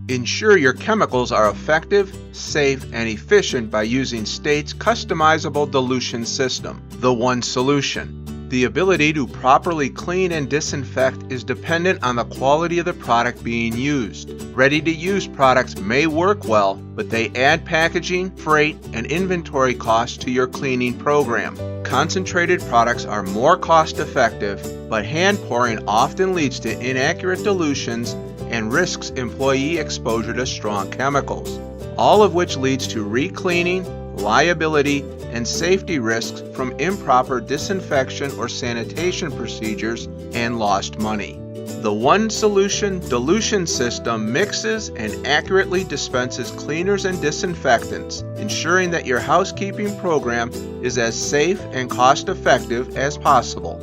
Ensure your chemicals are effective, safe, and efficient by using State's customizable dilution system, the One Solution. The ability to properly clean and disinfect is dependent on the quality of the product being used. Ready-to-use products may work well, but they add packaging, freight, and inventory costs to your cleaning program. Concentrated products are more cost-effective, but hand pouring often leads to inaccurate dilutions and risks employee exposure to strong chemicals, all of which leads to re-cleaning, liability, and safety risks from improper disinfection or sanitation procedures and lost money. The One Solution dilution system mixes and accurately dispenses cleaners and disinfectants, ensuring that your housekeeping program is as safe and cost-effective as possible.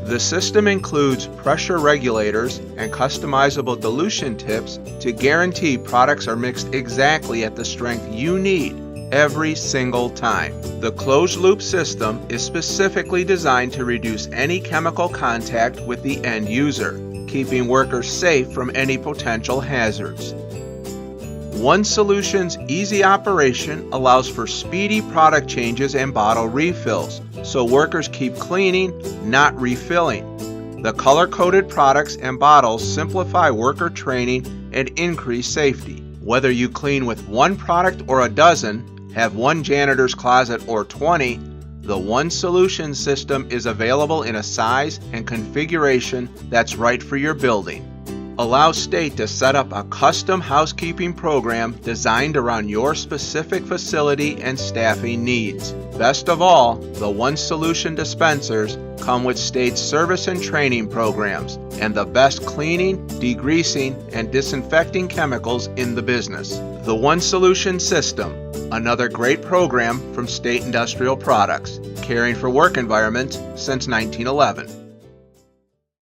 The system includes pressure regulators and customizable dilution tips to guarantee products are mixed exactly at the strength you need every single time. The closed-loop system is specifically designed to reduce any chemical contact with the end user, keeping workers safe from any potential hazards. One Solution's easy operation allows for speedy product changes and bottle refills, so workers keep cleaning, not refilling. The color-coded products and bottles simplify worker training and increase safety. Whether you clean with one product or a dozen, have one janitor's closet or 20, the One Solution system is available in a size and configuration that's right for your building. Allow State to set up a custom housekeeping program designed around your specific facility and staffing needs. Best of all, the One Solution dispensers come with State's service and training programs and the best cleaning, degreasing, and disinfecting chemicals in the business. The One Solution system, another great program from State Industrial Products, caring for work environments since 1911.